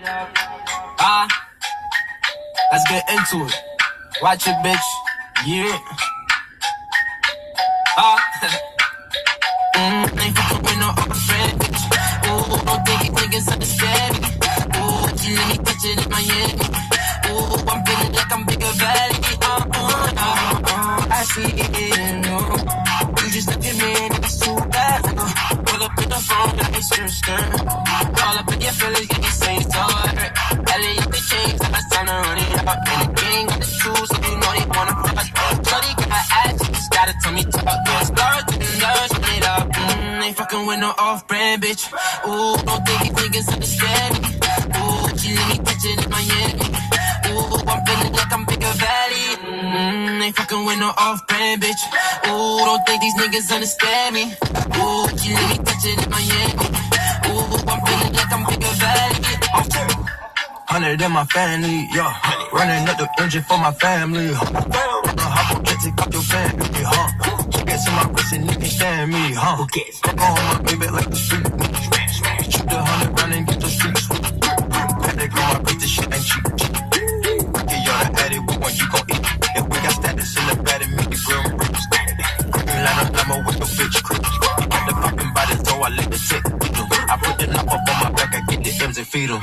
Ah, let's get into it. Watch it, bitch. Yeah. Ah. Ain't fucking with no other friend, bitch. Ooh, don't think these niggas understand me. Ooh, you let me touch it in Miami. Ooh, I'm feeling like I'm bigger valley. I see it in you. You just look at me and it's too bad. Pull up in the phone, got me stir. All up in your feelings, get me say it's alright. Elliot, they changed, now it's time to run it out. And the gang got the shoes, so you know they wanna fuck. Shorty got my ass, you just gotta tell me talk. Yeah, start getting nerves, run it up. Ain't fucking with no off-brand, bitch. Ooh, don't think these niggas understand me. Ooh, she let me touch it in Miami. Ooh, I'm feeling like I'm bigger valley. Ain't fucking with no off-brand, bitch. Ooh, don't think these niggas understand me. Ooh, she let me touch it in Miami. Ooh, I'm feeling like I'm bigger valley. 100 in my family, yeah. Running up the engine for my family. Hop on, take off your family, huh? Get to my wrist and you can stand me, huh? Come on, my baby, like the street. Shoot the 100 round and get the streets. Had to go, my bitch, this shit ain't cheap. Yeah, y'all the addict, what one you gon' eat? If we got status in the bed and make it grim roots. Green line of limo with the bitch crew. Got the poppin' by the door, I let the tick. I put the knob up on my back, I get the M's and feed 'em.